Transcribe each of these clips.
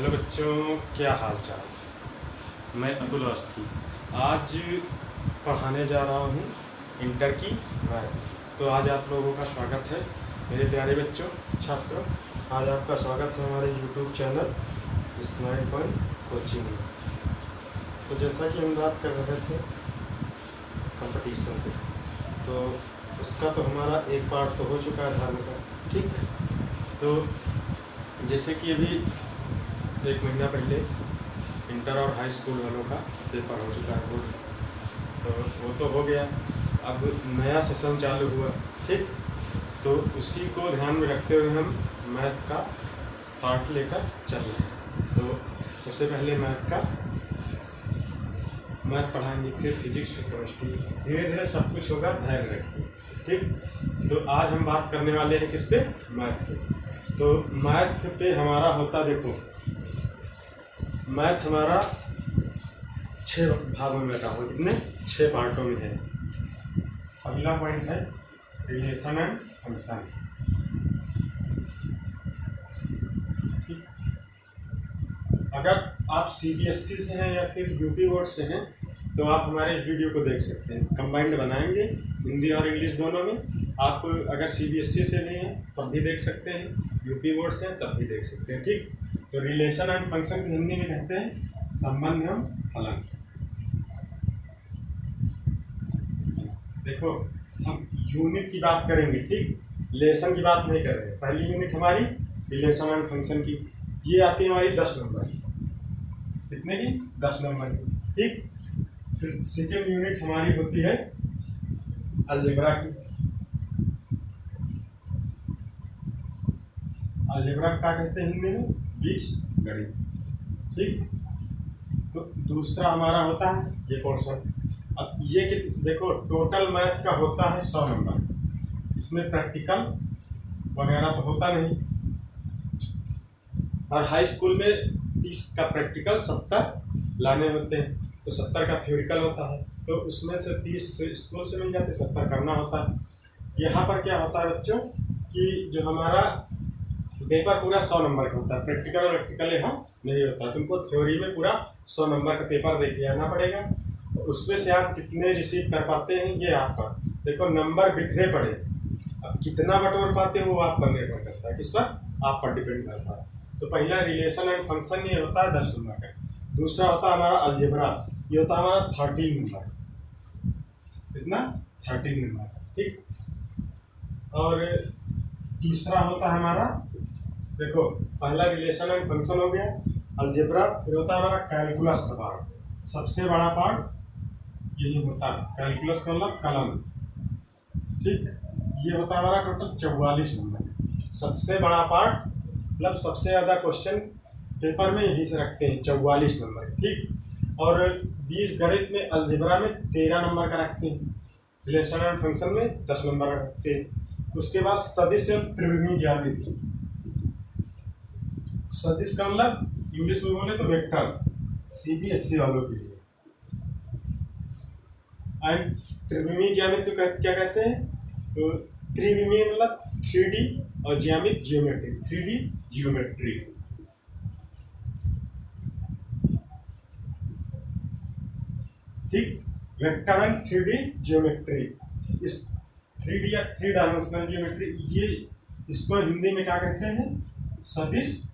Hello बच्चों, क्या हाल चाल। मैं अतुल अवस्थी आज पढ़ाने जा रहा हूँ इंटर की मैथ। तो आज आप लोगों का स्वागत है मेरे प्यारे बच्चों, छात्रों। आज आपका स्वागत है हमारे YouTube channel smile point coaching में। तो जैसा कि हम बात कर रहे थे कंपटीशन पे, तो उसका तो हमारा एक पार्ट तो हो चुका है धर्म का, ठीक। तो जैसे कि अभी एक महीना पहले इंटर और हाई स्कूल वालों का पेपर हो चुका है बोर्ड, तो वो तो हो गया। अब नया सेशन चालू हुआ, ठीक। तो उसी को ध्यान में रखते हुए हम मैथ का पार्ट लेकर चल रहे हैं। तो सबसे पहले मैथ पढ़ाएंगे, फिर फिजिक्स, केमिस्ट्री, धीरे धीरे सब कुछ होगा, धैर्य रखिए, ठीक। तो आज हम बात करने वाले हैं किस पे? मैथ पे। तो मैथ पे हमारा होता, देखो मैथ हमारा 6 भागों में बटा हुआ, कितने? 6 पार्टों में है। अगला पॉइंट है रिलेशन एंड फंक्शन, ठीक। अगर आप सीबीएसई से हैं या फिर यूपी बोर्ड से हैं तो आप हमारे इस वीडियो को देख सकते हैं। कंबाइंड बनाएंगे हिंदी और इंग्लिश दोनों में। आप अगर सीबीएसई से नहीं हैं तब भी देख सकते हैं, यूपी बोर्ड से हैं तब भी देख सकते हैं, ठीक। तो रिलेशन एंड फंक्शन की हिंदी में कहते हैं संबंध एवं फलन। देखो हम यूनिट की बात करेंगे, ठीक, लेसन की बात नहीं कर रहे हैं। पहली यूनिट हमारी रिलेशन एंड फंक्शन की, ये आती है हमारी 10 नंबर। कितने की? 10 नंबर की, ठीक। फिर सेकेंड यूनिट हमारी होती है अलजेब्रा की। अलजेब्रा क्या कहते हैं हिंदी में? बीजगणित, ठीक। तो दूसरा हमारा होता है ये पोर्शन। अब ये कि देखो टोटल मैथ का होता है 100 नंबर। इसमें प्रैक्टिकल वगैरह तो होता नहीं, और हाई स्कूल में 30 का प्रैक्टिकल, 70 लाने होते हैं। तो 70 का थ्योरिकल होता है, तो उसमें से 30 स्कूल से मिल जाते, 70 करना होता है। यहाँ पर क्या होता है बच्चों कि जो हमारा पेपर पूरा 100 नंबर का होता है, प्रैक्टिकल और प्रैक्टिकल यहाँ नहीं होता। तुमको थ्योरी में पूरा 100 नंबर का पेपर दे के आना पड़ेगा, और उसमें से आप कितने रिसीव कर पाते हैं ये आपका, देखो नंबर बिखरे पड़े। अब कितना बटोर पाते हो वो आप पर निर्भर करता है, किस पर? आप पर डिपेंड करता है। तो पहला रिलेशन एंड फंक्शन ये होता है 10 नंबर का। दूसरा होता है हमारा अलजेब्रा, ये होता है हमारा 13 नंबर। कितना? 13 नंबर, ठीक। और तीसरा होता है हमारा, देखो पहला रिलेशन एंड फंक्शन हो गया, अलजेब्रा। फिर होता है हमारा कैलकुलस का पार्ट, सबसे बड़ा पार्ट यही होता है। कैलकुलस का मतलब कलम, ठीक। ये होता है हमारा टोटल 44 नंबर। सबसे बड़ा पार्ट मतलब सबसे ज़्यादा क्वेश्चन पेपर में यहीं से रखते हैं, 44 नंबर, ठीक। और बीजगणित में अलजेब्रा में 13 नंबर का रखते हैं, रिलेशन एंड फंक्शन में 10 नंबर का रखते हैं। उसके बाद सदिश एवं त्रिविमीय ज्यामिति। सदिश का मतलब इंग्लिश में बोले तो वेक्टर, सीबीएसई वालों के लिए। एंड त्रिविमीय ज्यामिति को क्या कहते हैं? तो त्रिविमीय मतलब 3D और ज्यामिति जियोमेट्री, 3D जियोमेट्री, ठीक। वेक्टर एंड 3D जियोमेट्री, इस 3D या 3 डायमेंशनल जियोमेट्री, ये इसको हिंदी में क्या कहते हैं? सदिश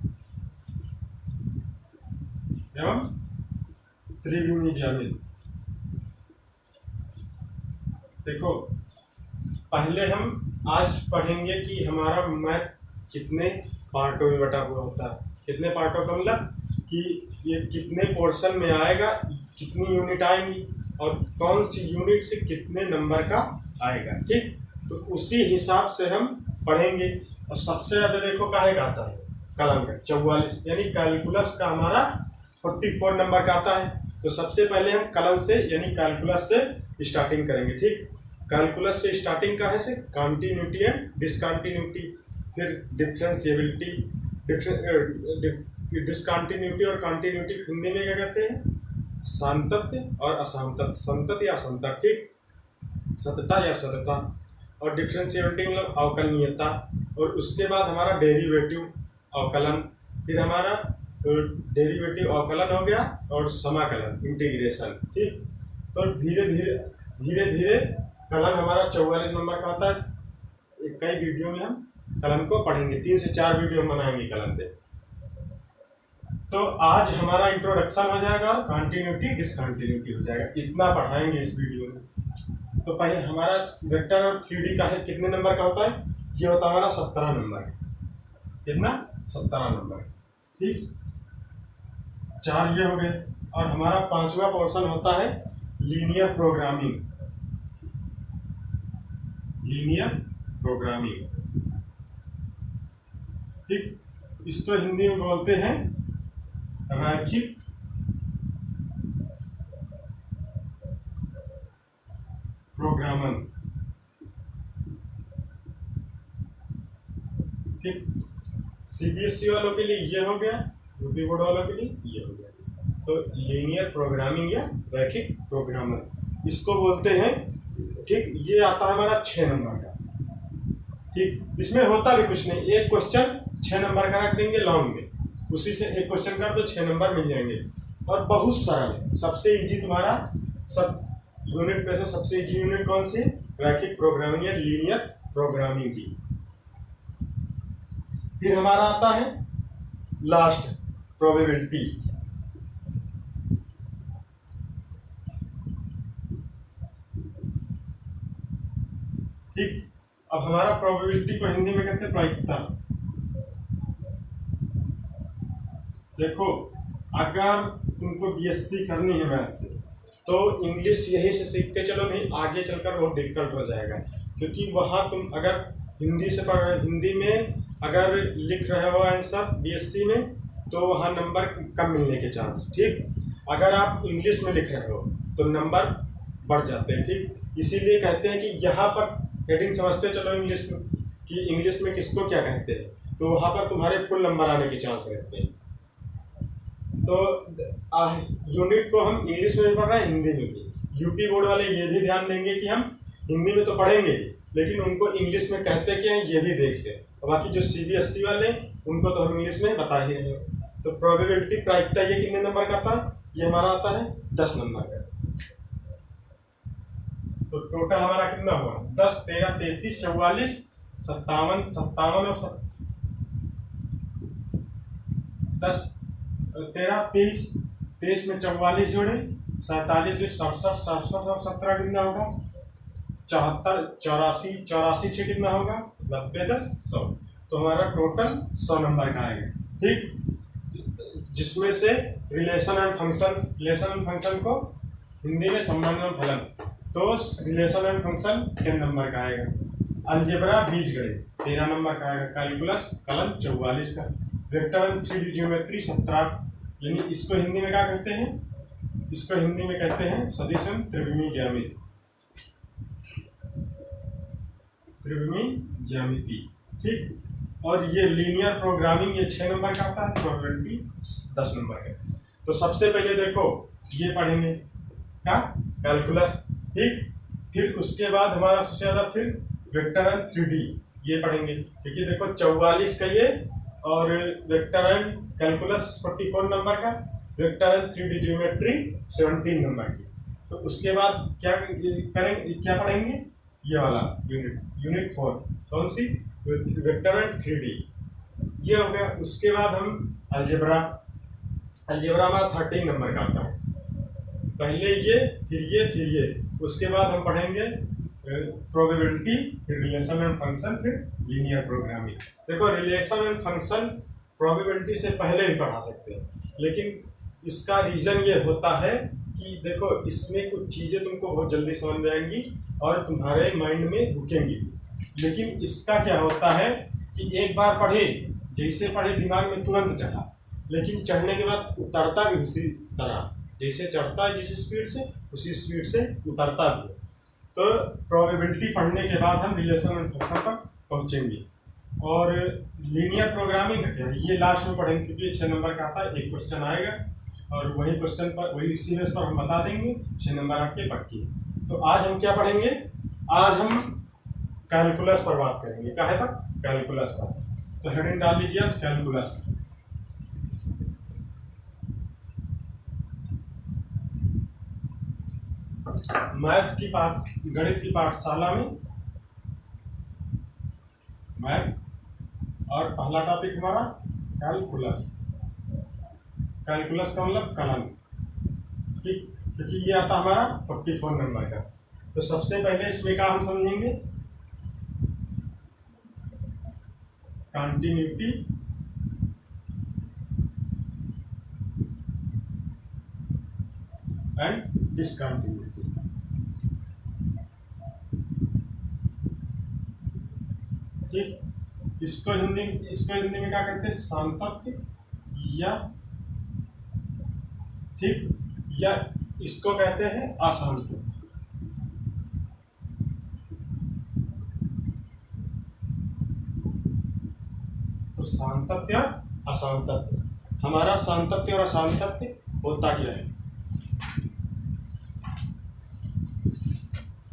एवं त्रिविमीय ज्यामिति। देखो पहले हम आज पढ़ेंगे कि हमारा मैथ कितने पार्टों में बटा हुआ होता है। कितने पार्टों का मतलब कि ये कितने पोर्शन में आएगा, कितनी यूनिट आएंगी, और कौन सी यूनिट से कितने नंबर का आएगा, ठीक। तो उसी हिसाब से हम पढ़ेंगे। और सबसे ज़्यादा देखो काहे का आता है? कलम का 44, यानी कैलकुलस का हमारा 44 नंबर का आता है। तो सबसे पहले हम कलम से यानी कैलकुलस से स्टार्टिंग करेंगे, ठीक। कैलकुलस से स्टार्टिंग का है से कंटिन्यूटी एंड डिसकंटिन्यूटी, फिर डिफरेंशिएबिलिटी। डिसकंटिन्यूटी और कंटिन्यूटी हिंदी में क्या कहते हैं? सातत्य और असंतत, संतत या असंतत, ठीक, सतता या सतता। और डिफरेंशिएबिलिटी मतलब अवकलनीयता। और उसके बाद हमारा डेरिवेटिव, अवकलन। फिर हमारा तो डेरिवेटिव अवकलन हो गया और समाकलन इंटीग्रेशन, ठीक। तो धीरे धीरे कलन हमारा 44 नंबर का होता है। कई वीडियो में हम कलन को पढ़ेंगे, 3 से 4 वीडियो हम बनाएंगे कलन पे। तो आज हमारा इंट्रोडक्शन हो जाएगा, कंटिन्यूटी डिसकंटिन्यूटी हो जाएगा, इतना पढ़ाएंगे इस वीडियो में। तो पहले हमारा वेक्टर और 3D का है, कितने नंबर का होता है? ये होता है हमारा 17 नंबर। कितना? 17 नंबर, ठीक। 4 ये हो गए। और हमारा 5वां पोर्शन होता है लीनियर प्रोग्रामिंग। लीनियर प्रोग्रामिंग, ठीक। इसको हिंदी में बोलते हैं रैखिक प्रोग्रामन, ठीक। सीबीएसई वालों के लिए ये हो गया, यूपी बोर्ड वालों के लिए ये हो गया। तो लीनियर प्रोग्रामिंग या रैखिक प्रोग्रामर इसको बोलते हैं, ठीक। ये आता है हमारा 6 नंबर का, ठीक। इसमें होता भी कुछ नहीं, एक क्वेश्चन 6 नंबर का रख देंगे लॉन्ग में, उसी से एक क्वेश्चन कर दो 6 नंबर मिल जाएंगे। और बहुत सरल है, सबसे इजी तुम्हारा सब यूनिट में से सबसे इजी यूनिट कौन सी? रैखिक प्रोग्रामिंग या लीनियर प्रोग्रामिंग की। फिर हमारा आता है लास्ट प्रोबेबिलिटी। ठीक, अब हमारा प्रोबेबिलिटी को हिंदी में कहते हैं प्रायिकता। देखो, अगर तुमको बीएससी करनी है मैथ से तो इंग्लिश यहीं से सीखते चलो, नहीं आगे चलकर बहुत डिफिकल्ट हो जाएगा। क्योंकि वहाँ तुम अगर हिंदी से पढ़ रहे, हिंदी में अगर लिख रहे हो आंसर बीएससी में तो वहाँ नंबर कम मिलने के चांस, ठीक। अगर आप इंग्लिश में लिख रहे हो तो नंबर बढ़ जाते हैं, ठीक। इसीलिए कहते हैं कि यहाँ पर हेडिंग समझते चलो इंग्लिश में कि इंग्लिश में किसको क्या कहते हैं, तो वहाँ पर तुम्हारे फुल नंबर आने के चांस रहते हैं। तो यूनिट को हम इंग्लिश में भी पढ़ रहे हैं, हिंदी में भी। यूपी बोर्ड वाले ये भी ध्यान देंगे कि हम हिंदी में तो पढ़ेंगे लेकिन उनको इंग्लिश में कहते क्या है ये भी देख लें। और बाकी जो सीबीएसई वाले उनको तो हम इंग्लिश में बता ही रहे हैं। तो प्रोबेबिलिटी प्रायिकता ये कितने नंबर का था? ये हमारा आता है 10 नंबर का। तो टोटल हमारा कितना हुआ? 10, 13, 33, 44, 57, 57 और 10, 13, 23, 23 में 44 जोड़े, 47 में 67, 67 और 17 कितना होगा? 74, 84, 84 6 कितना होगा? 90, 10, 100। तो हमारा टोटल 100 नंबर का आएगा, ठीक। जिसमें से रिलेशन एंड फंक्शन को हिंदी में संबंध एवं फलन, तो रिलेशन एंड फंक्शन 10 नंबर का आएगा। अलजेब्रा बीजगणित 13 नंबर का आएगा। कैलकुलस कलन 44 का। वेक्टर एंड 3D ज्योमेट्री 17, यानी इसको हिंदी में क्या कहते हैं? इसको हिंदी में कहते हैं सदिश एवं त्रिविमीय ज्यामिति। त्रिविमीय ज्यामिति, ठीक। और ये लीनियर प्रोग्रामिंग ये 6 नंबर का आता है, प्रोबेबिलिटी 10 नंबर का। तो सबसे पहले देखो ये पढ़ेंगे क्या? कैलकुलस, ठीक। फिर उसके बाद हमारा सबसे ज्यादा फिर वेक्टर एंड 3D ये पढ़ेंगे, क्योंकि देखो 44 का ये और वेक्टर एंड कैलकुलस 44 नंबर का, vector and 3D geometry 17 number की। तो उसके बाद क्या करेंगे, क्या पढ़ेंगे? ये वाला यूनिट 4 कौन सी? वेक्टर एंड 3D ये हो गया। उसके बाद हम अलजेब्रा हमारा 13 नंबर का आता है। पहले ये फिर ये, उसके बाद हम पढ़ेंगे प्रोबेबिलिटी, फिर रिलेशन एंड फंक्शन, फिर लीनियर प्रोग्रामिंग। देखो, रिलेशन एंड फंक्शन प्रोबेबिलिटी से पहले भी पढ़ा सकते हैं, लेकिन इसका रीज़न ये होता है कि देखो इसमें कुछ चीज़ें तुमको बहुत जल्दी समझ में आएंगी और तुम्हारे माइंड में रुकेंगी। लेकिन इसका क्या होता है कि एक बार पढ़े, जैसे पढ़े दिमाग में तुरंत चढ़ा, लेकिन चढ़ने के बाद उतरता भी उसी तरह, जैसे चढ़ता है जिस स्पीड से उसी स्पीड से उतरता भी। तो प्रोबेबिलिटी पढ़ने के बाद हम रिलेशन एंड फंक्शन पर पहुँचेंगे। और लीनियर प्रोग्रामिंग का क्या है ये लास्ट में पढ़ेंगे, क्योंकि 6 नंबर का आता है, एक क्वेश्चन आएगा और वही क्वेश्चन पर वही सीरीज पर हम बता देंगे 6 नंबर आपके पक्की। तो आज हम क्या पढ़ेंगे? आज हम कैलकुलस पर बात करेंगे। क्या है पर? कैलकुलस पर। तो हेडिंग डाल लीजिए आप कैलकुलस। मैथ की गणित की पाठशाला में मैथ, और पहला टॉपिक हमारा कैलकुलस। कैलकुलस का मतलब कलन, ठीक, क्योंकि ये आता हमारा 44 नंबर का। तो सबसे पहले इसमें का हम समझेंगे कंटिन्यूटी एंड डिसकंटिन्यूटी। ठीक, इसको हिंदी में क्या कहते हैं, सातत्य, या ठीक, या इसको कहते हैं असांतत्य। तो सातत्य असांतत्य, हमारा सातत्य और असांतत्य होता क्या है।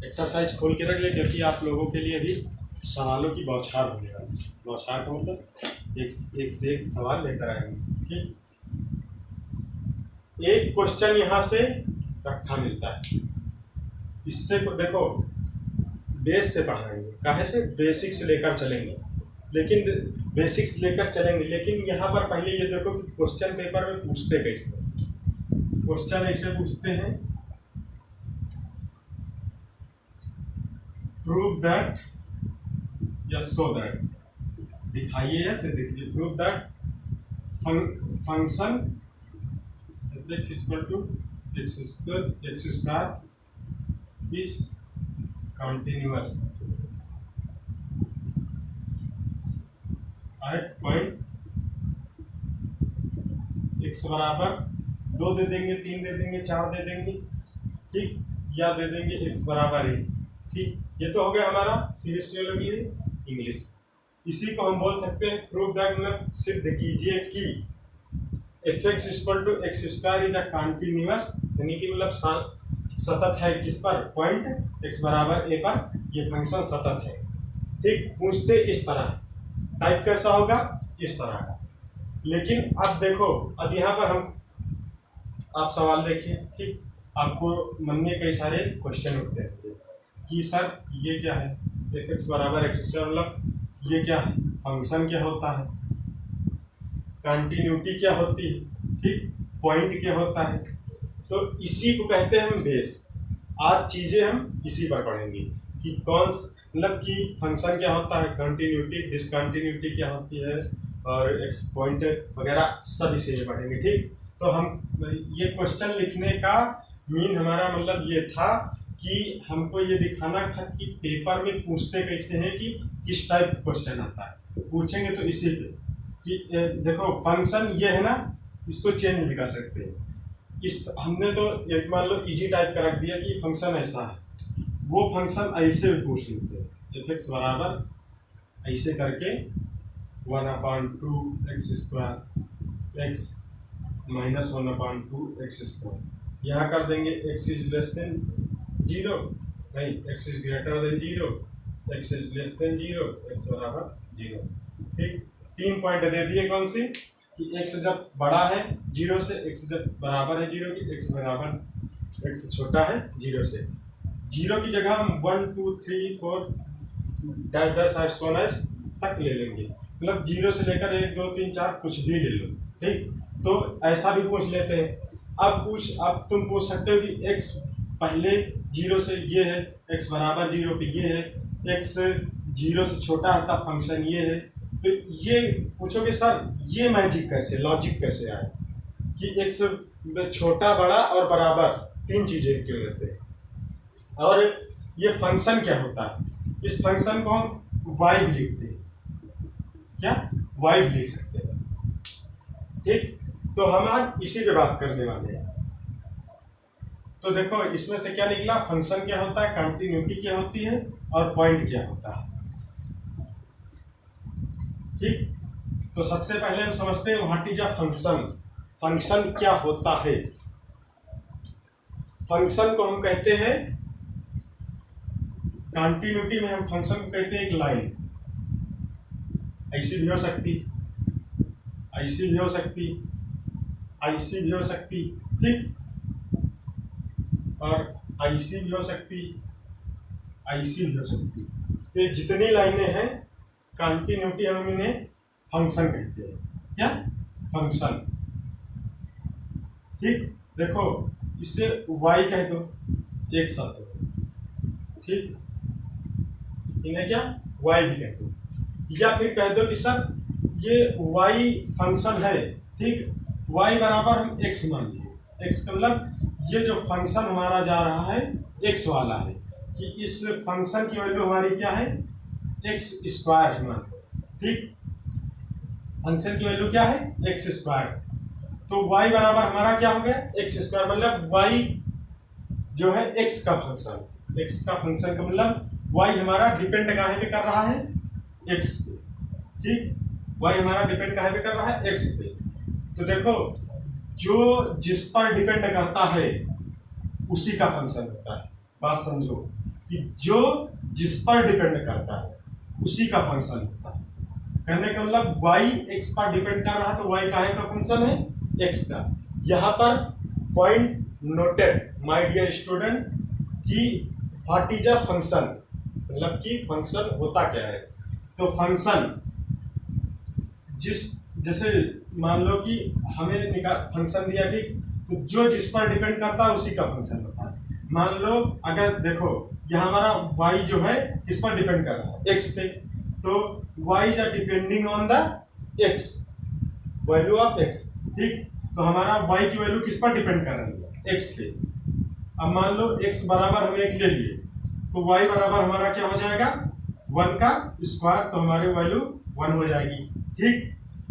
एक्सरसाइज खोल के रख ले, क्योंकि आप लोगों के लिए भी सवालों की बौछार होने वाली। बौछार का मतलब एक से एक सवाल लेकर आएंगे। ठीक, एक क्वेश्चन यहाँ से रखा मिलता है, इससे देखो बेस से पढ़ाएंगे, काहे से, बेसिक्स लेकर चलेंगे, लेकिन यहाँ पर पहले ये देखो कि क्वेश्चन पेपर में पूछते कैसे। क्वेश्चन ऐसे पूछते हैं, प्रूव दैट या शो दैट, दिखाइए या से देखिए, prove that function x equal to x square is continuous at point x बराबर 2 दे देंगे, 3 दे देंगे, 4 दे देंगे, ठीक, या दे देंगे x बराबर 1। ठीक, ये तो हो गया हमारा सीरियसोलॉजी इंग्लिश। इसी को हम बोल सकते हैं प्रूव दैट, मतलब सिद्ध कीजिए कि f(x equal to x square is a continuous, यानी कि मतलब सतत है किस पर, पॉइंट x बराबर a पर, ये फंक्शन सतत है। ठीक, पूछते इस तरह, टाइप कैसा होगा, इस तरह का। लेकिन अब देखो, अब यहाँ पर आप सवाल देखिए। ठीक, आपको मन में कई सारे क्वेश्चन उठते हैं कि सर ये क्या है, f(x बराबर x स्क्वायर, मतलब ये क्या है, फंक्शन क्या होता है, कंटिन्यूटी क्या होती है, ठीक, पॉइंट क्या होता है। तो इसी को कहते हैं हम बेस। आज चीज़ें हम इसी पर पढ़ेंगे कि कौन, मतलब कि फंक्शन क्या होता है, कंटिन्यूटी, डिसकंटिन्यूटी क्या होती है, और एक्स पॉइंट वगैरह सब इसी में पढ़ेंगे। ठीक, तो हम ये क्वेश्चन लिखने का मीन हमारा मतलब ये था कि हमको ये दिखाना था कि पेपर में पूछते कैसे हैं, कि किस टाइप का क्वेश्चन आता है। पूछेंगे तो इसी पे कि देखो फंक्शन ये है ना, इसको चेंज भी कर सकते हैं। इस हमने तो एक मान लो इजी टाइप का रख दिया कि फंक्शन ऐसा है, वो फंक्शन ऐसे भी पूछ लेते हैं, f(x) बराबर ऐसे करके 1/2 x square x minus 1/2 x square, यहाँ कर देंगे x इज लेस देन 0, नहीं x is greater than 0, x is less than 0, x बराबर 0। ठीक, 3 पॉइंट दे दिए, कौन सी, कि x जब बड़ा है 0 से, x जब बराबर है 0 की, x बराबर x छोटा है 0 से। 0 की जगह हम 1 2 3 4 डैश तक ले लेंगे, मतलब 0 से लेकर 1 2 3 4 कुछ भी ले लो। ठीक, तो ऐसा भी पूछ लेते हैं। अब तुम पूछ सकते हो कि x पहले 0 से ये है, x बराबर 0 पे ये है, x 0 से छोटा है तब फंक्शन ये है। तो ये पूछोगे सर ये मैजिक कैसे, लॉजिक कैसे आए कि x छोटा, बड़ा और बराबर 3 चीज़ें क्यों लेते हैं, और ये फंक्शन क्या होता है। इस फंक्शन को हम y भी लिखते हैं, क्या y भी लिख सकते हैं। ठीक, तो हम आज इसी पे बात करने वाले हैं। तो देखो इसमें से क्या निकला, फंक्शन क्या होता है, कंटिन्यूटी क्या होती है, और पॉइंट क्या होता है। ठीक, तो सबसे पहले हम समझते हैं what is a function. Function क्या होता है। फंक्शन को हम कहते हैं, कंटिन्यूटी में हम फंक्शन को कहते हैं एक लाइन, ऐसी भी हो सकती, ऐसी भी हो सकती, ऐसी भी हो सकती। ठीक, और IC भी हो सकती, IC भी हो सकती। तो ये जितनी लाइनें हैं कंटिन्यूटी हम इन्हें फंक्शन कहते हैं। क्या? फंक्शन। ठीक, देखो इससे y कह दो, एक साथ हो, ठीक, इन्हें क्या y भी कह दो, या फिर कह दो कि सर ये y फंक्शन है, ठीक, y बराबर हम x मान लिए, x का मतलब ये जो फंक्शन हमारा जा रहा है x वाला है, कि इस फंक्शन की वैल्यू हमारी क्या है, एक्स स्क्वायर है मान लो, ठीक, फंक्शन की वैल्यू क्या है, एक्स स्क्वायर। तो y बराबर हमारा क्या हो गया, एक्स स्क्वायर, मतलब y जो है x का फंक्शन, x का फंक्शन का मतलब y हमारा डिपेंड काहे पे कर रहा है, x पे, ठीक, y हमारा डिपेंड काहे पे कर रहा है, x पे। तो देखो जो जिस पर डिपेंड करता है उसी का फंक्शन होता है। बात समझो कि जो जिस पर डिपेंड करता है उसी का फंक्शन होता है। कहने का मतलब y x पर डिपेंड कर रहा है तो y काहे का फंक्शन है, x का। यहाँ पर point noted my dear student कि व्हाट इज अ फंक्शन, मतलब कि फंक्शन होता क्या है। तो फंक्शन जैसे मान लो कि हमें फंक्शन दिया, ठीक, तो जो जिस पर डिपेंड करता है उसी का फंक्शन होता है। मान लो अगर देखो यहाँ हमारा y जो है किस पर डिपेंड कर रहा है, x पे, तो y is depending on the x, value of x, ठीक, तो हमारा y की वैल्यू किस पर डिपेंड कर रही है, x पे। अब मान लो x बराबर हम 1 ले लिए तो y बराबर हमारा क्या हो जाएगा, 1 का स्क्वायर, तो हमारी वैल्यू 1 हो जाएगी, ठीक।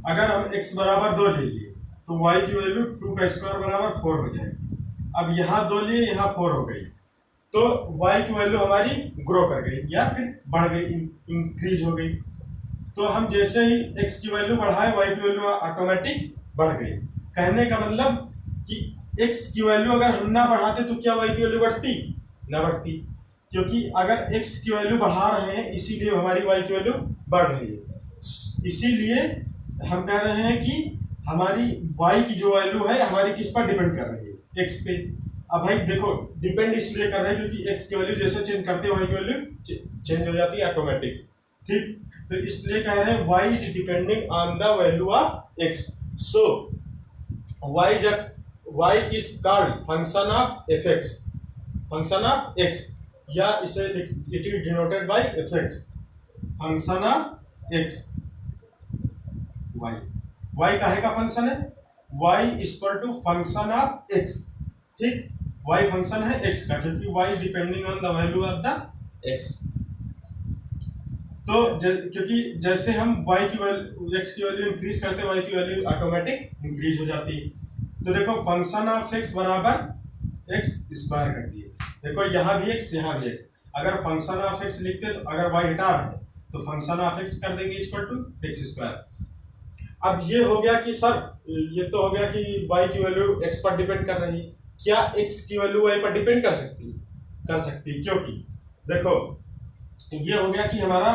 अगर हम x बराबर 2 ले लिए तो y की वैल्यू 2 का स्क्वायर बराबर 4 हो जाएगी। अब यहाँ 2 लिए, यहाँ 4 हो गई, तो y की वैल्यू हमारी ग्रो कर गई या फिर बढ़ गई, इंक्रीज हो गई। तो हम जैसे ही x की वैल्यू बढ़ाए y की वैल्यू ऑटोमेटिक बढ़ गई। कहने का मतलब कि x की वैल्यू अगर हम ना बढ़ाते तो क्या y की वैल्यू बढ़ती, ना बढ़ती, क्योंकि अगर x की वैल्यू बढ़ा रहे हैं इसीलिए हमारी y की वैल्यू बढ़ रही है। इसीलिए हम कह रहे हैं कि हमारी y की जो वैल्यू है हमारी किस पर डिपेंड कर रही है, x पे। अब भाई देखो डिपेंड इसलिए कर रहे हैं क्योंकि x की वैल्यू जैसे चेंज करते हैं y की वैल्यू चेंज हो जाती है ऑटोमेटिक, ठीक। तो इसलिए कह रहे हैं y is depending on the value of x, so y is called function of fx, function of x, या इसे it is denoted by fx, function of x। y काहे का फंक्शन है, y equal to function of x, ठीक, y function है x का, क्योंकि y depending on the value of the x। तो क्योंकि जैसे हम y की वैल्यू x की वैल्यू इंक्रीज करते हैं y की वैल्यू ऑटोमेटिक इंक्रीज हो जाती है। तो देखो फंक्शन ऑफ x बराबर x स्क्वायर कर दिए, देखो यहाँ भी x यहाँ भी x, अगर फंक्शन ऑफ x लिखते तो अगर y हटा रहे तो फंक्शन ऑफ x कर देंगे इक्वल टू x स्क्वायर। अब ये हो गया कि सर ये तो हो गया कि y की वैल्यू x पर डिपेंड कर रही है, क्या x की वैल्यू y पर डिपेंड कर सकती है, कर सकती है, क्योंकि देखो ये हो गया कि हमारा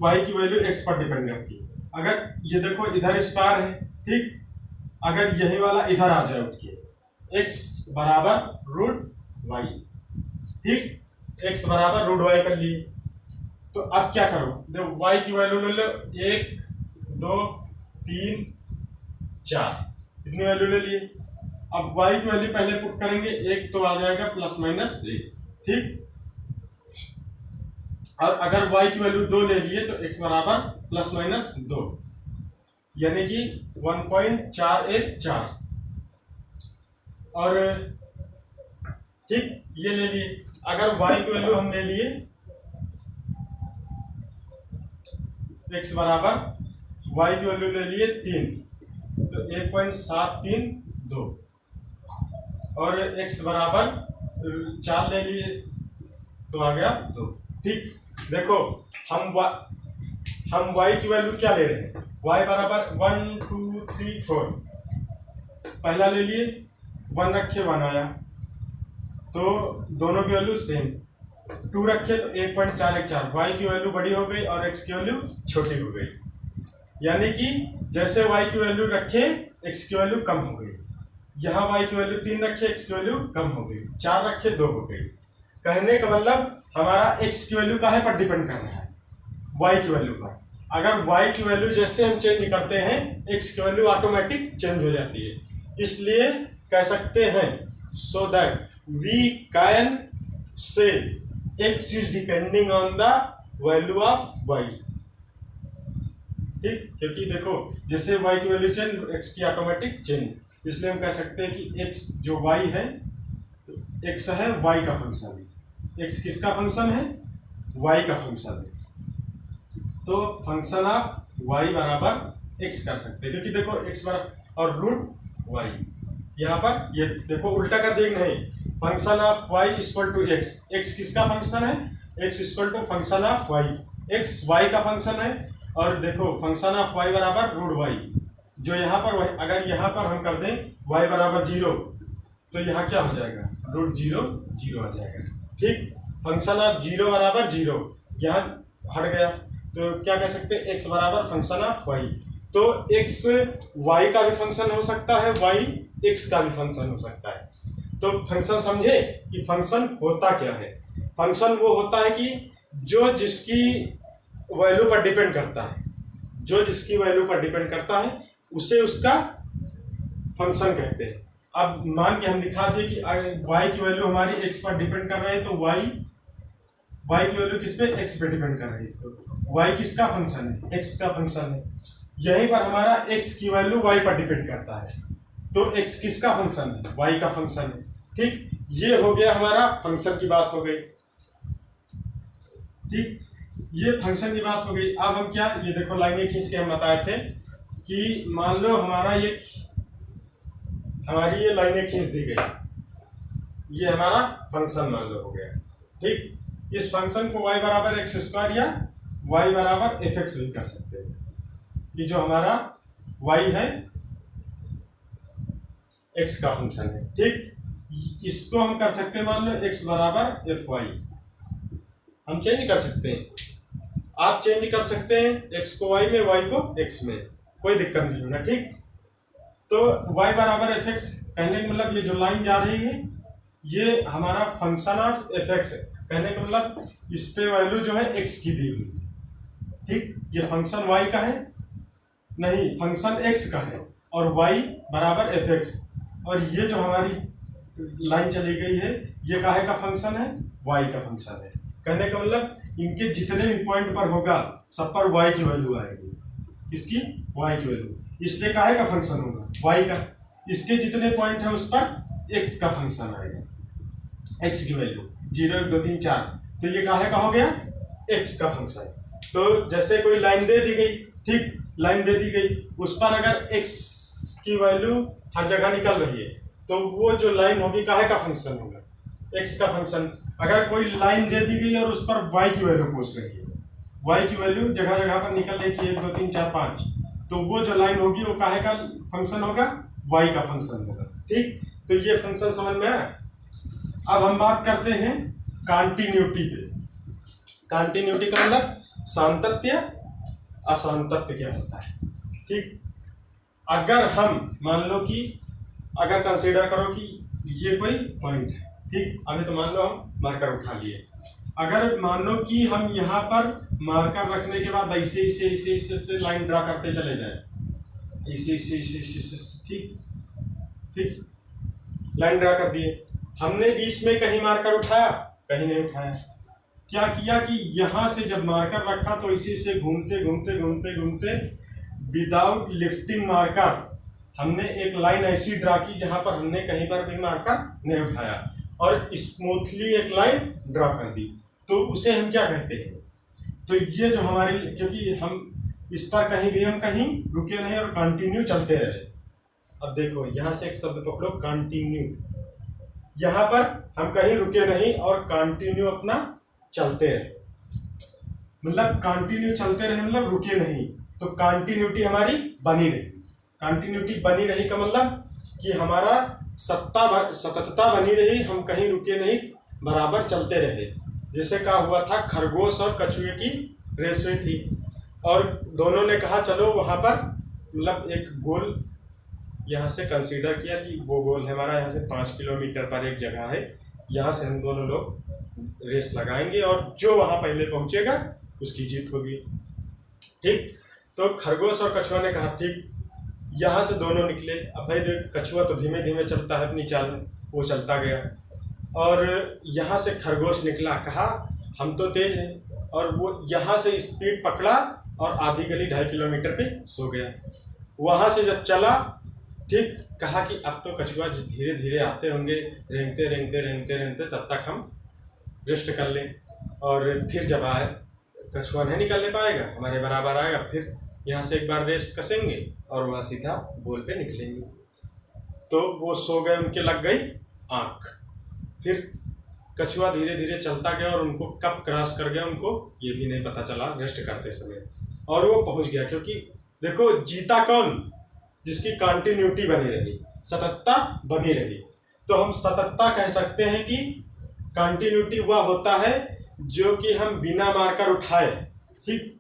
y की वैल्यू x पर डिपेंड करती है। अगर ये देखो इधर स्टार है, ठीक, अगर यही वाला इधर आ जाए उठ के x बराबर रूट y, ठीक, x बराबर रूट y कर लिए, तो अब क्या करो, जब y की वैल्यू ले लो 1 2 3 4, इतनी वैल्यू ले लिए। अब y की वैल्यू पहले पुट करेंगे, 1 तो आ जाएगा प्लस माइनस 1, ठीक, और अगर y की वैल्यू 2 ले लिए तो x बराबर प्लस माइनस 2, यानी कि 1.414, और ठीक ये ले लिए। अगर y की वैल्यू हम ले लिए x बराबर y की वैल्यू ले लिए 3, तो 1.732, और x बराबर 4 ले लिए तो आ गया 2, ठीक। देखो हम y की वैल्यू क्या ले रहे हैं, y बराबर 1 2 3 4, पहला ले लिए 1 रखे 1 आया, तो दोनों की वैल्यू सेम, 2 रखे तो 1.414, y की वैल्यू बड़ी हो गई और x की वैल्यू छोटी हो गई, यानी कि जैसे y की वैल्यू रखे x की वैल्यू कम हो गई, यहाँ y की वैल्यू 3 रखे, x की वैल्यू कम हो गई, 4 रखे 2 हो गई। कहने का मतलब हमारा x की वैल्यू काहे पर डिपेंड कर रहा है, y की वैल्यू पर। अगर y की वैल्यू जैसे हम चेंज करते हैं x की वैल्यू ऑटोमेटिक चेंज हो जाती है, इसलिए कह सकते हैं so that we can say x is depending on the value of y। ठीक, क्योंकि देखो जैसे y की वैल्यू चेंज x की ऑटोमेटिक चेंज, इसलिए हम कह सकते हैं कि x जो y है, x है y का फंक्शन है। x किसका फंक्शन है, y का फंक्शन है। तो फंक्शन ऑफ y बराबर x कर सकते हैं, क्योंकि देखो x बराबर और रूट y, यहाँ पर ये देखो उल्टा कर देंगे नहीं, function of y equal to x, x किसका फंक्शन है, x equal to function of y, x y का फंक्शन है। और देखो फंक्शन ऑफ y बराबर रूट y, जो यहाँ पर अगर यहाँ पर हम कर दें y बराबर 0, तो यहाँ क्या हो जाएगा, रूट 0 0 आ जाएगा। ठीक, फंक्शन ऑफ 0 बराबर 0 यहाँ हट गया, तो क्या कह सकते हैं, x बराबर फंक्शन ऑफ y। तो x y का भी फंक्शन हो सकता है, y x का भी फंक्शन हो सकता है। तो फंक्शन समझे कि फंक्शन होता क्या है। फंक्शन वो होता है कि जो जिसकी वैल्यू पर डिपेंड करता है, जो जिसकी वैल्यू पर डिपेंड करता है उसे उसका फंक्शन कहते हैं। अब मान के हम दिखा दिए कि y की वैल्यू हमारी x पर डिपेंड कर रही है, तो y की वैल्यू किस पे, x पे डिपेंड कर रही है, तो y किसका फंक्शन है, x का फंक्शन है। यहीं पर हमारा x की वैल्यू y पर डिपेंड करता है, तो x किसका फंक्शन है, y का फंक्शन है। ठीक, ये हो गया हमारा फंक्शन की बात हो गई। ठीक, ये फंक्शन की बात हो गई। अब हम क्या, ये देखो लाइनें खींच के हम बताए थे कि मान लो हमारी ये लाइनें खींच दी गई, ये हमारा फंक्शन मान लो हो गया। ठीक, इस फंक्शन को y बराबर एक्स स्क्वायर या y बराबर एफ एक्स भी कर सकते हैं, कि जो हमारा y है x का फंक्शन है। ठीक, इसको हम कर सकते हैं मान लो x बराबर एफ वाई, हम चेंज कर सकते हैं, आप चेंज कर सकते हैं x को y में, y को x में, कोई दिक्कत नहीं होगा। ठीक, तो y बराबर एफ एक्स कहने का मतलब ये जो लाइन जा रही है ये हमारा फंक्शन ऑफ एफ एक्स है, कहने का मतलब इस पे वैल्यू जो है x की दी हुई। ठीक, ये फंक्शन y का है नहीं, फंक्शन x का है, और y बराबर एफ एक्स, और ये जो हमारी लाइन चली गई है ये काहे का फंक्शन है, y का फंक्शन है। कहने का मतलब इनके जितने भी पॉइंट पर होगा सब पर y की वैल्यू आएगी, किसकी, y की वैल्यू, इसलिए काहे का फंक्शन होगा, y का। इसके जितने पॉइंट है उस पर x का फंक्शन आएगा, x की वैल्यू 0 1 2 3 4, तो ये काहे का हो गया, x का फंक्शन। तो जैसे कोई लाइन दे दी गई, ठीक, लाइन दे दी गई, उस पर अगर x की वैल्यू हर जगह निकल रही है तो वो जो लाइन होगी काहे का फंक्शन होगा, x का फंक्शन। अगर कोई लाइन दे दी गई और उस पर y की वैल्यू पूछ रही है, y की वैल्यू जगह जगह पर निकल रही है 1 2 3 4 5, तो वो जो लाइन होगी वो काहे का फंक्शन होगा, y का फंक्शन होगा। ठीक, तो ये फंक्शन समझ में आया। अब हम बात करते हैं कॉन्टिन्यूटी पे। कॉन्टिन्यूटी का मतलब सातत्य असातत्य क्या होता है। ठीक, अगर हम मान लो कि अगर कंसीडर करो कि ये कोई पॉइंट है, ठीक, अभी तो मान लो हम मार्कर उठा लिए, अगर मान लो कि हम यहाँ पर मार्कर रखने के बाद ऐसे ऐसे ऐसे ऐसे लाइन ड्रा करते चले जाए, ऐसे ऐसे ऐसे ऐसे, ठीक ठीक, लाइन ड्रा कर दिए, हमने बीच में कहीं मार्कर उठाया, कहीं नहीं उठाया। क्या किया कि यहाँ से जब मार्कर रखा तो इसी से घूमते घूमते घूमते घूमते विदाउट लिफ्टिंग मार्कर हमने एक लाइन ऐसी ड्रा की जहां पर हमने कहीं पर भी मार्कर नहीं उठाया और स्मूथली एक लाइन ड्रा कर दी, तो उसे हम क्या कहते हैं, तो ये जो हमारे, क्योंकि हम इस पर कहीं भी हम कहीं रुके नहीं और कंटिन्यू चलते रहे। अब देखो यहाँ से एक शब्द पकड़ो, कंटिन्यू, यहाँ पर हम कहीं रुके नहीं और कंटिन्यू अपना चलते रहे, मतलब कंटिन्यू चलते रहे मतलब रुके नहीं, तो कंटिन्यूटी हमारी बनी रही। कंटिन्यूटी बनी रही का मतलब कि हमारा सततता बनी रही, हम कहीं रुके नहीं, बराबर चलते रहे। जैसे क्या हुआ था, खरगोश और कछुए की रेस हुई थी और दोनों ने कहा चलो वहाँ पर, मतलब एक गोल यहाँ से कंसीडर किया कि वो गोल है हमारा यहाँ से 5 किलोमीटर पर एक जगह है, यहाँ से हम दोनों लोग रेस लगाएंगे और जो वहाँ पहले पहुँचेगा उसकी जीत होगी। ठीक, तो खरगोश और कछुआ ने कहा ठीक। यहाँ से दोनों निकले। अब भाई देख, कछुआ तो धीमे धीमे चलता है अपनी चाल में, वो चलता गया और यहाँ से खरगोश निकला, कहा हम तो तेज हैं, और वो यहाँ से स्पीड पकड़ा और आधी गली 2.5 किलोमीटर पे सो गया। वहाँ से जब चला, ठीक, कहा कि अब तो कछुआ धीरे धीरे आते होंगे, रेंगते रेंगते रेंगते रेंगते, तब तक हम रेस्ट कर लें, और फिर जब आए कछुआ नहीं निकलने पाएगा, हमारे बराबर आएगा, फिर यहाँ से एक बार रेस्ट कसेंगे और वहाँ सीधा गोल पे निकलेंगे। तो वो सो गए, उनके लग गई आँख। फिर कछुआ धीरे धीरे चलता गया और उनको कब क्रॉस कर गया उनको ये भी नहीं पता चला रेस्ट करते समय, और वो पहुँच गया। क्योंकि देखो, जीता कौन? जिसकी कंटिन्यूटी बनी रही, सततता बनी रही। तो हम सततता कह सकते हैं कि कंटिन्यूटी वह होता है जो कि हम बिना मार्कर उठाए, ठीक,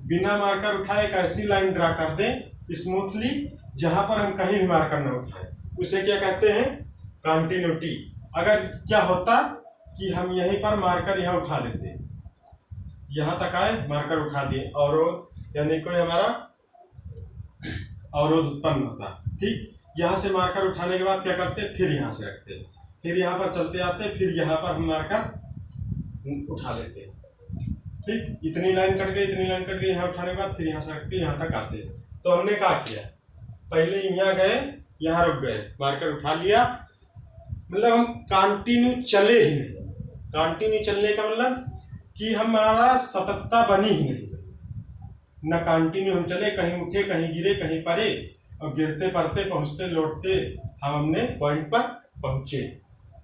बिना मार्कर उठाए एक ऐसी लाइन ड्रा कर दें स्मूथली जहां पर हम कहीं भी मार्कर न उठाए, उसे क्या कहते हैं? कंटिन्यूटी। अगर क्या होता कि हम यहीं पर मार्कर यहाँ उठा लेते, यहाँ तक आए, मार्कर उठा दिए, अवरोध यानी कोई हमारा अवरोध उत्पन्न होता, ठीक। यहाँ से मार्कर उठाने के बाद क्या करते, फिर यहाँ से रखते, फिर यहाँ पर चलते आते, फिर यहाँ पर हम मार्कर उठा लेते, ठीक। इतनी लाइन कट गई, इतनी लाइन कट गई, यहाँ उठाने के बाद फिर यहाँ से रखते, यहाँ तक आते। तो हमने क्या किया, पहले यहाँ गए, यहाँ रुक गए, मार्कर उठा लिया, मतलब हम कंटिन्यू चले ही नहीं। कंटिन्यू चलने का मतलब कि हमारा सततता बनी ही नहीं, न कंटिन्यू हम चले, कहीं उठे, कहीं गिरे, कहीं परे, और गिरते पड़ते, पहुँचते लौटते हम अपने पॉइंट पर पहुँचे।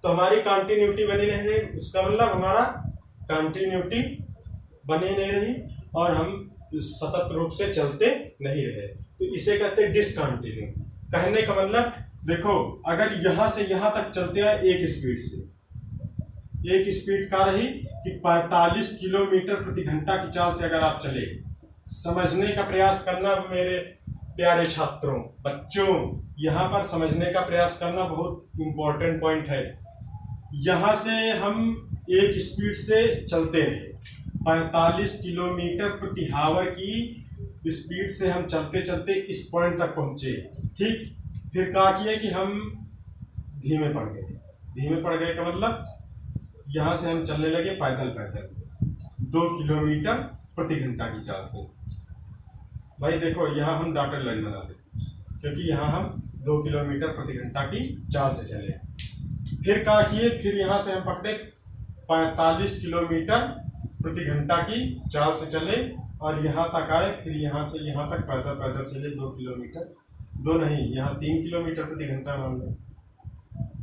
तो हमारी कंटिन्यूटी बनी नहीं रही, उसका मतलब हमारा कंटिन्यूटी बनी नहीं रही और हम सतत रूप से चलते नहीं रहे। तो इसे कहते हैं डिसकंटिन्यू। कहने का मतलब देखो, अगर यहाँ से यहाँ तक चलते हैं एक स्पीड से, एक स्पीड का रही कि 45 किलोमीटर प्रति घंटा की चाल से अगर आप चले, समझने का प्रयास करना मेरे प्यारे छात्रों, बच्चों, यहाँ पर समझने का प्रयास करना बहुत इम्पोर्टेंट पॉइंट है। यहाँ से हम एक स्पीड से चलते हैं, 45 किलोमीटर प्रति आवर की स्पीड से हम चलते चलते इस पॉइंट तक पहुँचे, ठीक। फिर क्या किया कि हम धीमे पड़ गए। धीमे पड़ गए का मतलब यहाँ से हम चलने लगे पैदल पैदल 2 किलोमीटर प्रति घंटा की चाल से। भाई देखो, यहाँ हम डॉटेड लाइन बना दें क्योंकि यहाँ हम 2 किलोमीटर प्रति घंटा की चाल से चले। फिर क्या किए, फिर यहाँ से हम पकड़े 45 किलोमीटर प्रति घंटा की चाल से चले और यहाँ तक आए, फिर यहाँ से यहाँ तक पैदल पैदल चले 2 किलोमीटर, 2 नहीं, यहाँ 3 किलोमीटर प्रति घंटा मान लो,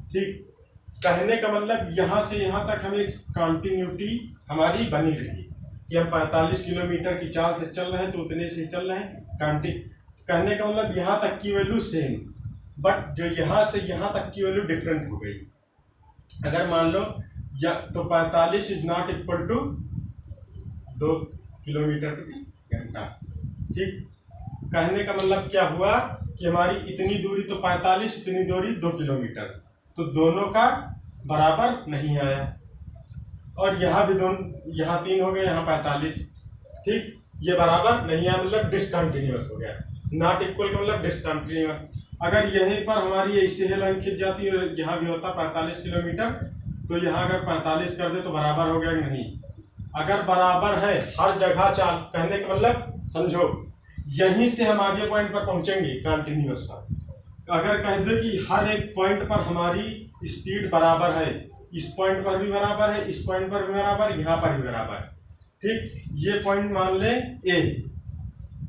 ठीक। कहने का मतलब यहाँ से यहाँ तक हमें कंटिन्यूटी हमारी बनी रही कि हम 45 किलोमीटर की चाल से चल रहे हैं तो उतने से चल रहे हैं। कहने का मतलब यहाँ तक की वैल्यू सेम, बट जो यहाँ से यहाँ तक की वैल्यू डिफरेंट हो गई। अगर मान लो या तो 45 is not equal to 2 kilometre प्रति घंटा, ठीक। कहने का मतलब क्या हुआ कि हमारी इतनी दूरी तो 45, इतनी दूरी 2 किलोमीटर, तो दोनों का बराबर नहीं आया। और यहाँ भी दोनों, यहाँ 3 हो गए, यहाँ 45, ठीक। ये बराबर नहीं आया, मतलब डिसकंटिन्यूअस हो गया। नॉट इक्वल का मतलब डिसकंटिन्यूअस। अगर यहीं पर हमारी ऐसे ही लाइन खिंच जाती है, यहाँ भी होता 45 किलोमीटर, तो यहाँ अगर 45 कर दे तो बराबर हो गया नहीं। अगर बराबर है हर जगह चाल, कहने का मतलब समझो, यहीं से हम आगे पॉइंट पर पहुँचेंगे कंटिन्यूअस पर। अगर कह दे कि हर एक पॉइंट पर हमारी स्पीड बराबर है, इस पॉइंट पर भी बराबर है, इस पॉइंट पर भी बराबर, यहाँ पर भी बराबर, ठीक। ये पॉइंट मान ले ए,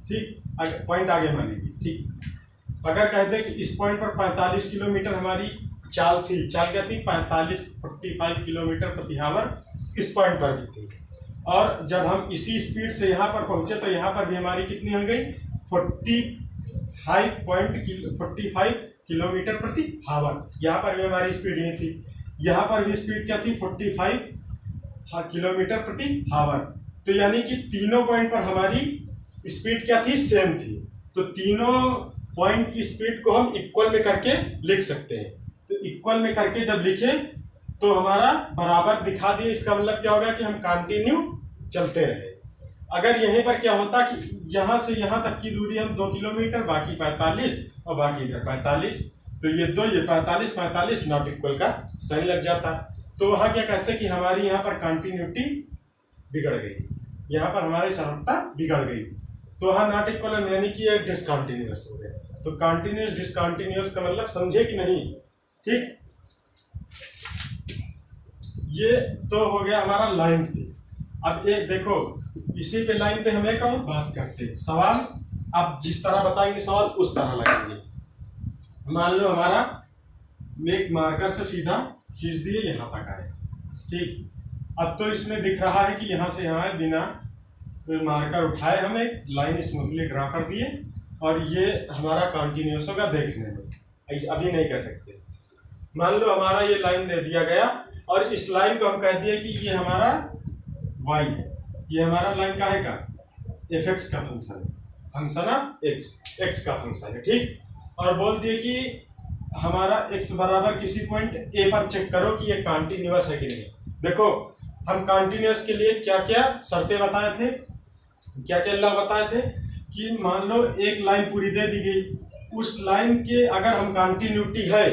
ठीक, पॉइंट आगे मान लीजिए, ठीक। अगर कह दे कि इस पॉइंट पर 45 किलोमीटर हमारी चाल थी, चाल क्या थी, 45 किलोमीटर प्रति आवर इस पॉइंट पर भी थी, और जब हम इसी स्पीड से यहाँ पर पहुँचे तो यहाँ पर भी हमारी कितनी हो गई, 45 किलोमीटर प्रति आवर। यहाँ पर भी हमारी स्पीड यही थी, यहाँ पर भी स्पीड क्या थी, 45 किलोमीटर प्रति आवर। तो यानी कि तीनों पॉइंट पर हमारी स्पीड क्या थी, सेम थी। तो तीनों पॉइंट की स्पीड को हम इक्वल में करके लिख सकते हैं। तो इक्वल में करके जब लिखे तो हमारा बराबर दिखा दिए, इसका मतलब क्या होगा कि हम कंटिन्यू चलते रहे। अगर यहीं पर क्या होता कि यहाँ से यहाँ तक की दूरी हम 2 किलोमीटर, बाकी 45 और बाकी इधर 45, तो ये 2 ये 45 45 नॉट इक्वल का साइन लग जाता। तो वहाँ क्या कहते हैं कि हमारी यहाँ पर कंटिन्यूटी बिगड़ गई, यहाँ पर हमारी समता बिगड़ गई, तो वहाँ नॉट इक्वल यानी कि ये डिसकंटिन्यूअस हो गया। तो कंटिन्यूअस डिसकंटिन्यूअस का मतलब समझे कि नहीं? ठीक, ये तो हो गया हमारा लाइन पे। अब एक देखो, इसी पे लाइन पे हम एक और बात करते हैं। सवाल आप जिस तरह बताएंगे सवाल उस तरह लगाएंगे। मान लो हमारा एक मार्कर से सीधा खींच दिए, यहाँ तक आए, ठीक। अब तो इसमें दिख रहा है कि यहाँ से यहाँ बिना मार्कर उठाए हम एक लाइन स्मूथली ड्रा कर दिए, और ये हमारा कंटिन्यूअस होगा देखने में, अभी नहीं कर सकते। मान लो हमारा ये लाइन दे दिया गया, और इस लाइन को हम कह दिए कि ये हमारा y है, ये हमारा लाइन का है का fx का फंक्शन है, फंक्शन ऑफ x का फंक्शन है, ठीक। और बोल दिए कि हमारा x बराबर किसी पॉइंट a पर चेक करो कि ये कंटिन्यूअस है कि नहीं। देखो हम कंटिन्यूअस के लिए क्या क्या शर्तें बताए थे, क्या क्या लॉ बताए थे कि मान लो एक लाइन पूरी दे दी गई, उस लाइन के अगर हम कंटिन्यूटी है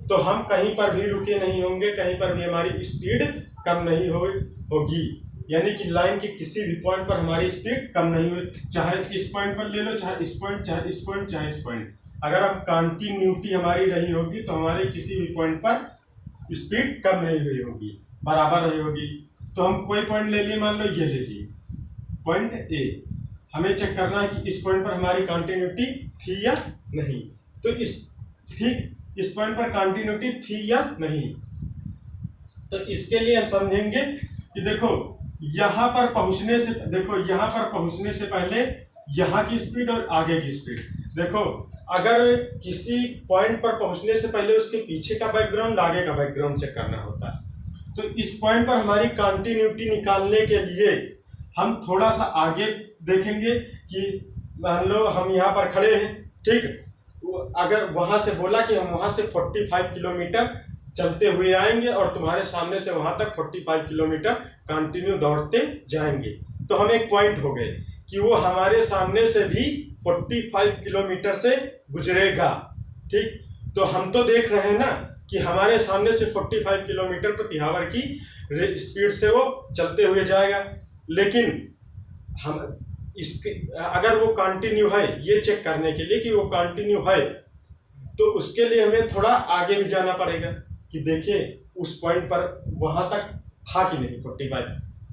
तो हम कहीं पर भी रुके नहीं होंगे, कहीं पर भी हमारी स्पीड कम नहीं होगी, यानी कि लाइन के किसी भी पॉइंट पर हमारी स्पीड कम नहीं हुई, चाहे इस पॉइंट पर ले लो, चाहे इस पॉइंट, चाहे इस पॉइंट, चाहे इस पॉइंट, अगर हम कंटिन्यूटी हमारी रही होगी तो हमारे किसी भी पॉइंट पर स्पीड कम नहीं हुई होगी, बराबर रही होगी। तो हम कोई पॉइंट ले लिए, मान लो ये ले लिए पॉइंट ए, हमें चेक करना है कि इस पॉइंट पर हमारी कंटिन्यूटी थी या नहीं। तो इस पॉइंट पर कंटिन्यूटी थी या नहीं, तो इसके लिए हम समझेंगे कि देखो यहाँ पर पहुंचने से, देखो यहाँ पर पहुंचने से पहले यहाँ की स्पीड और आगे की स्पीड, देखो अगर किसी पॉइंट पर पहुंचने से पहले उसके पीछे का बैकग्राउंड, आगे का बैकग्राउंड चेक करना होता है, तो इस पॉइंट पर हमारी कंटिन्यूटी निकालने के लिए हम थोड़ा सा आगे देखेंगे कि मान लो हम यहाँ पर खड़े हैं, ठीक। अगर वहां से बोला कि हम वहां से 45 किलोमीटर चलते हुए आएंगे और तुम्हारे सामने से वहां तक 45 किलोमीटर कंटिन्यू दौड़ते जाएंगे, तो हम एक पॉइंट हो गए कि वो हमारे सामने से भी 45 किलोमीटर से गुजरेगा, ठीक। तो हम तो देख रहे हैं ना कि हमारे सामने से 45 किलोमीटर प्रति आवर की स्पीड से वो चलते हुए जाएगा, लेकिन हम इसके अगर वो कंटिन्यू है, ये चेक करने के लिए कि वो कंटिन्यू है, तो उसके लिए हमें थोड़ा आगे भी जाना पड़ेगा कि देखिए उस पॉइंट पर वहां तक था कि नहीं 45,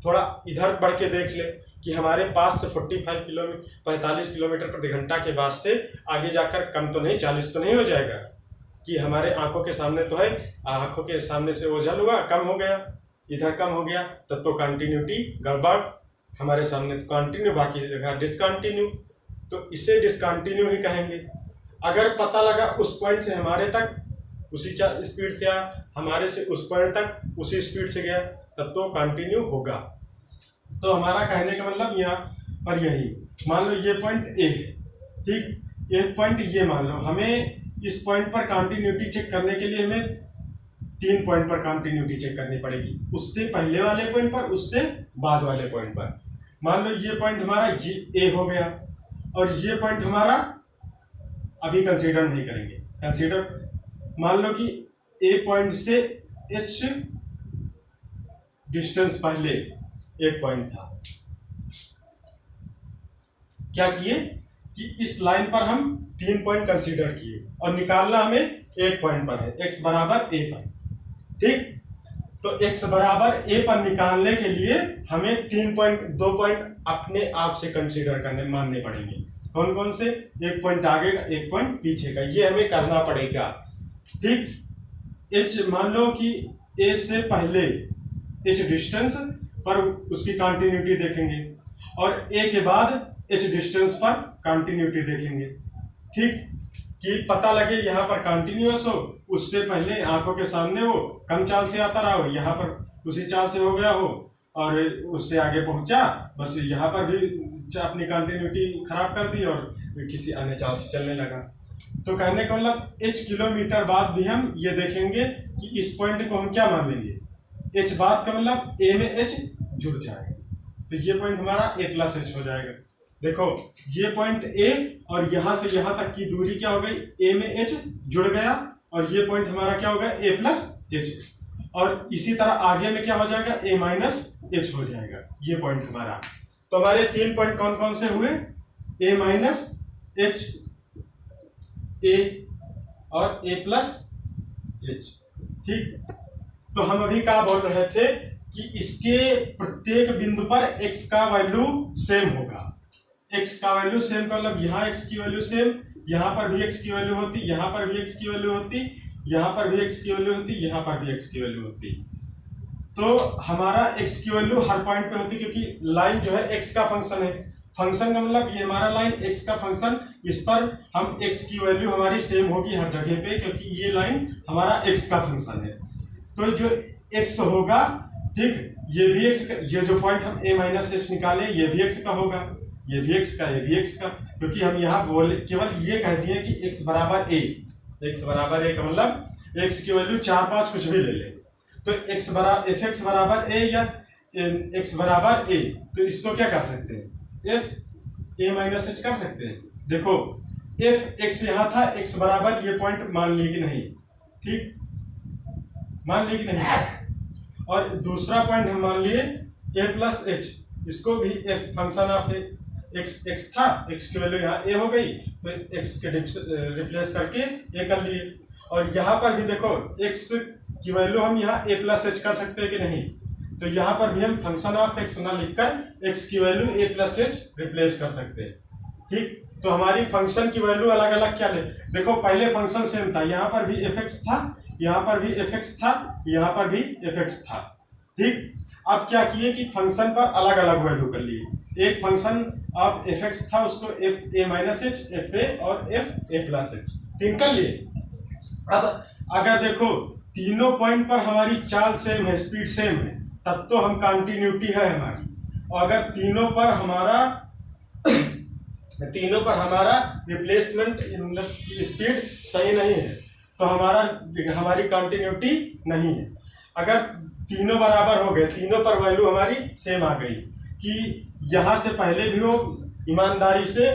थोड़ा इधर बढ़ के देख ले कि हमारे पास से 45 किलोमीटर प्रति घंटा के बाद से आगे जाकर कम तो नहीं, 40 तो नहीं हो जाएगा कि हमारे आंखों के सामने तो है, आंखों के सामने से ओझल हुआ, कम हो गया, इधर कम हो गया, तब तो कंटिन्यूटी गड़बड़, हमारे सामने तो कंटिन्यू, बाकी जगह डिसकंटिन्यू, तो इसे डिसकंटिन्यू ही कहेंगे। अगर पता लगा उस पॉइंट से हमारे तक उसी स्पीड से आया, हमारे से उस पॉइंट तक उसी स्पीड से गया, तब तो कंटिन्यू होगा। तो हमारा कहने का मतलब यहाँ पर यही, मान लो ये पॉइंट ए है, ठीक, एक पॉइंट ये मान लो, हमें इस पॉइंट पर कंटिन्यूटी चेक करने के लिए हमें 3 पॉइंट पर कंटिन्यूटी चेक करनी पड़ेगी, उससे पहले वाले पॉइंट पर, उससे बाद वाले पॉइंट पर। मान लो ये पॉइंट हमारा ये ए हो गया, और ये पॉइंट हमारा अभी कंसीडर नहीं करेंगे, कंसीडर मान लो कि ए पॉइंट से एच डिस्टेंस पहले एक पॉइंट था, क्या किए कि इस लाइन पर हम 3 पॉइंट कंसीडर किए और निकालना हमें एक पॉइंट पर है, x बराबर ए पर, ठीक। तो x बराबर ए पर निकालने के लिए हमें 2 पॉइंट अपने आप से कंसीडर करने मानने पड़ेंगे। कौन कौन से? एक पॉइंट आगे का, एक पॉइंट पीछे का, ये हमें करना पड़ेगा, ठीक। h मान लो कि a से पहले h डिस्टेंस पर उसकी कंटिन्यूटी देखेंगे, और a के बाद h डिस्टेंस पर कंटिन्यूटी देखेंगे, ठीक, कि पता लगे यहाँ पर कंटिन्यूअस हो, उससे पहले आंखों के सामने वो कम चाल से आता रहा हो, यहाँ पर उसी चाल से हो गया हो, और उससे आगे पहुंचा, बस यहाँ पर भी अपनी कंटिन्यूटी खराब कर दी और किसी अन्य चाल से चलने लगा। तो कहने का मतलब h किलोमीटर बाद भी हम ये देखेंगे कि इस पॉइंट को हम क्या मान लेंगे, h बाद का मतलब a में h जुड़ जाएगा, तो ये पॉइंट हमारा a प्लस h हो जाएगा। देखो ये पॉइंट a और यहां से यहां तक की दूरी क्या हो गई, a में h जुड़ गया, और ये पॉइंट हमारा क्या हो गया, a प्लस h, और इसी तरह आगे में क्या हो जाएगा, a माइनस h हो जाएगा ये पॉइंट हमारा। तो हमारे 3 पॉइंट कौन कौन से हुए, a माइनस h, a और a प्लस h। ठीक, तो हम अभी क्या बोल रहे थे कि इसके प्रत्येक बिंदु पर x का वैल्यू सेम होगा। x का वैल्यू सेम का मतलब यहाँ x की वैल्यू सेम, यहाँ पर भी x की वैल्यू होती, यहाँ पर भी x की वैल्यू होती, यहाँ पर भी x की वैल्यू होती, यहाँ पर भी x की वैल्यू होती। तो हमारा x की वैल्यू हर पॉइंट पे होती, क्योंकि लाइन जो है x का फंक्शन है। फंक्शन का मतलब ये हमारा लाइन x का फंक्शन, इस पर हम x की वैल्यू हमारी सेम होगी हर जगह पे, क्योंकि ये लाइन हमारा x का फंक्शन है। तो जो x होगा, ठीक, ये भी x का, ये जो पॉइंट हम a माइनस h निकाले ये भी x का होगा, ये भी x का, ये भी x का, क्योंकि हम यहाँ बोले केवल ये कह दिए कि x बराबर a, x बराबर a का मतलब x की वैल्यू 4 5 कुछ भी ले ले, तो x बराबर fx बराबर a या x बराबर a, तो इसको क्या कर सकते हैं, f a माइनस h कर सकते हैं। देखो f x यहाँ था, x बराबर ये पॉइंट मान लिए कि नहीं, ठीक, मान लिए कि नहीं, और दूसरा पॉइंट हम मान लिए a प्लस h, इसको भी f फंक्शन ऑफ x था, x की वैल्यू यहाँ a हो गई, तो x के रिप्लेस करके a कर लिए। और यहाँ पर भी देखो x की वैल्यू हम यहाँ a प्लस h कर सकते हैं कि नहीं, तो यहाँ पर भी हम फंक्शन ऑफ x ना लिखकर x की value a plus h replace कर सकते हैं। ठीक, तो हमारी फंक्शन की वैल्यू अलग अलग क्या ले, देखो पहले फंक्शन सेम था, यहाँ पर भी fx था, यहाँ पर भी fx था, यहाँ पर भी fx था। ठीक, अब क्या किए कि फंक्शन पर अलग अलग वैल्यू कर लिए। एक फंक्शन ऑफ fx था, उसको f a minus h, f a और f a प्लस h, तीन कर लिए। अब अगर देखो तीनों पॉइंट पर हमारी चाल सेम है, स्पीड सेम है, तब तो हम कंटिन्यूटी है हमारी, और अगर तीनों पर हमारा रिप्लेसमेंट मतलब स्पीड सही नहीं है, तो हमारी कंटिन्यूटी नहीं है। अगर तीनों बराबर हो गए, तीनों पर वैल्यू हमारी सेम आ गई कि यहाँ से पहले भी वो ईमानदारी से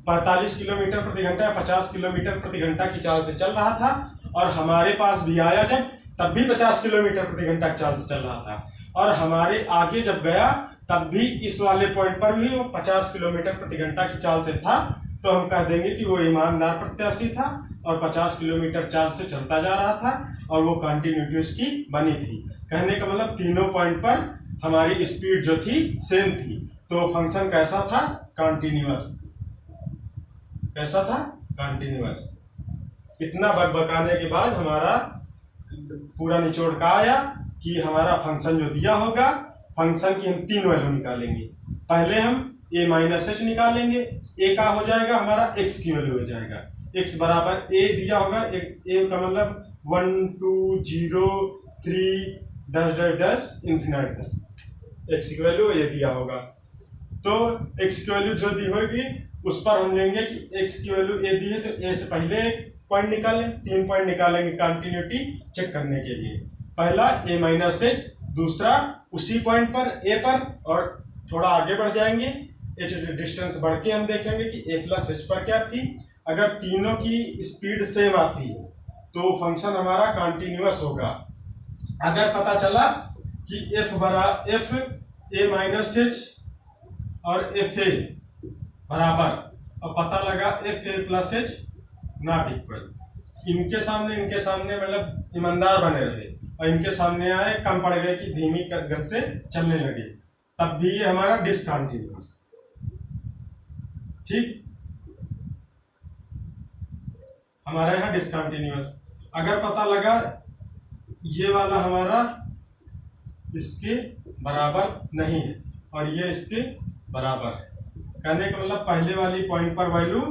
45 किलोमीटर प्रति घंटा या 50 किलोमीटर प्रति घंटा की चाल से चल रहा था, और हमारे पास भी आया जब, तब भी 50 किलोमीटर प्रति घंटा की चाल से चल रहा था, और हमारे आगे जब गया तब भी इस वाले पॉइंट पर भी वो 50 किलोमीटर प्रति घंटा की चाल से था, तो हम कह देंगे कि वो ईमानदार प्रत्याशी था और 50 किलोमीटर चाल से चलता जा रहा था, और वो कंटिन्यूटी उसकी बनी थी। कहने का मतलब तीनों पॉइंट पर हमारी स्पीड जो थी सेम थी, तो फंक्शन कैसा था, कंटिन्यूअस। कैसा था, कंटिन्यूअस। इतना बकाने के बाद हमारा पूरा निचोड़ का आया कि हमारा फंक्शन जो दिया होगा, फंक्शन की हम 3 वैल्यू निकालेंगे। पहले हम a माइनस h निकालेंगे, a का हो जाएगा हमारा x की वैल्यू हो जाएगा, x बराबर a दिया होगा, a का मतलब 1 2 0 3 डैश डैश डैश इंफिनिट तक x की वैल्यू ये दिया होगा। तो x की वैल्यू जो दी होगी उस पर हम लेंगे कि x की वैल्यू a दी है, तो a से पहले पॉइंट निकालें, 3 पॉइंट निकालेंगे कंटिन्यूटी चेक करने के लिए। पहला a माइनस h, दूसरा उसी पॉइंट पर a पर, और थोड़ा आगे बढ़ जाएंगे, h डिस्टेंस बढ़ के हम देखेंगे कि a प्लस h पर क्या थी। अगर तीनों की स्पीड सेम आती है तो फंक्शन हमारा कंटिन्यूअस होगा। अगर पता चला कि f a माइनस h और f a बराबर, और पता लगा f a plus h not equal, इनके सामने मतलब ईमानदार बने रहे, और इनके सामने आए कम पड़ गए कि धीमी गति से चलने लगे, तब भी ये हमारा डिसकंटिन्यूअस। ठीक, हमारा यहाँ डिसकंटिन्यूअस। अगर पता लगा ये वाला हमारा इसके बराबर नहीं है और ये इसके बराबर है, कहने का मतलब पहले वाली पॉइंट पर वैल्यू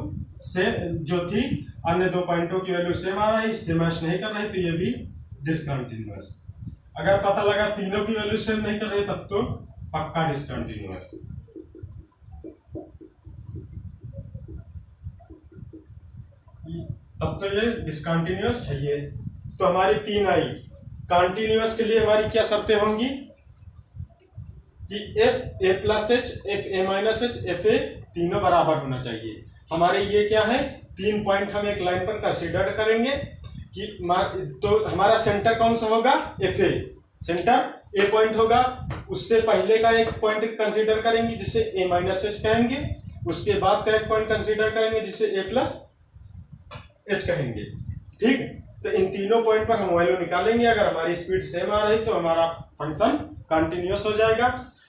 से जो थी अन्य 2 पॉइंटों की वैल्यू सेम आ रही, इससे मैच नहीं कर रही, तो ये भी डिसकंटिन्यूअस। अगर पता लगा तीनों की वैल्यू सेम नहीं कर रही, तब तो पक्का डिसकंटिन्यूअस। तब तो ये डिसकंटिन्यूअस है ये। तो हमारी 3 आई। कंटिन्यूअस के लिए हमारी क्या शर्तें होंगी कि F A plus H, F A minus H, F A तीनों बराबर होना चाहिए। हमारे ये क्या है, 3 पॉइंट हम एक लाइन पर कंसीडर करेंगे कि तो हमारा सेंटर कौन सा होगा, F A, centre A point होगा। उससे पहले का एक पॉइंट कंसीडर करेंगे जिसे ए माइनस एच कहेंगे, उसके बाद का एक पॉइंट कंसीडर करेंगे जिसे ए प्लस एच कहेंगे। ठीक, तो इन तीनों पॉइंट पर हम वैल्यू निकालेंगे। अगर हमारी स्पीड सेम आ रही तो हमारा फंक्शन कंटिन्यूअस हो जाएगा,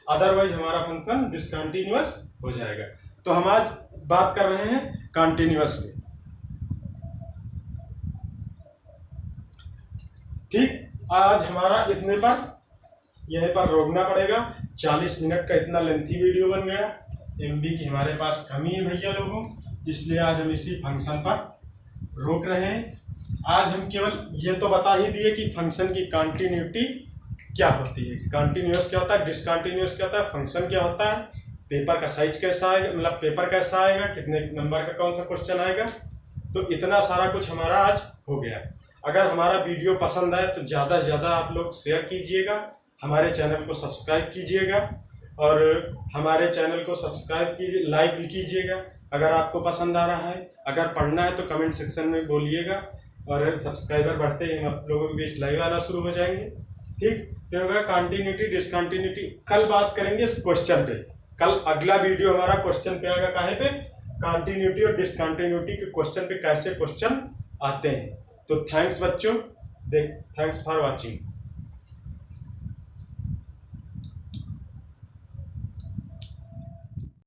अदरवाइज हमारा फंक्शन डिसकंटिन्यूअस हो जाएगा। तो हम आज बात कर रहे हैं कंटिन्यूअस में। ठीक, आज हमारा इतने पर यहीं पर रोकना पड़ेगा। 40 मिनट का इतना लेंथी वीडियो बन गया। एमबी की हमारे पास कमी है भैया लोगों, इसलिए आज हम इसी फंक्शन पर रोक रहे हैं। आज हम केवल ये तो बता ही दिए कि फंक्शन की कंटिन्यूटी क्या होती है, कंटिन्यूअस क्या होता है, डिसकंटिन्यूअस क्या होता है, फंक्शन क्या होता है, पेपर का साइज कैसा आएगा, मतलब पेपर कैसा आएगा, कितने नंबर का कौन सा क्वेश्चन आएगा। तो इतना सारा कुछ हमारा आज हो गया। अगर हमारा वीडियो पसंद आए तो ज़्यादा से ज़्यादा आप लोग शेयर कीजिएगा, हमारे चैनल को सब्सक्राइब कीजिएगा और हमारे चैनल को सब्सक्राइब कीजिए, लाइक भी कीजिएगा अगर आपको पसंद आ रहा है। अगर पढ़ना है तो कमेंट सेक्शन में बोलिएगा और सब्सक्राइबर बढ़ते ही हम आप लोगों के बीच लाइव आना शुरू हो जाएंगे। ठीक, तो होगा कंटिन्यूटी डिसकंटिन्यूटी। कल बात करेंगे इस क्वेश्चन पे। कल अगला वीडियो हमारा क्वेश्चन पे आएगा, काहे पे, कंटिन्यूटी और डिसकंटिन्यूटी के क्वेश्चन पे कैसे क्वेश्चन आते हैं। तो थैंक्स बच्चों, थैंक्स फॉर वॉचिंग।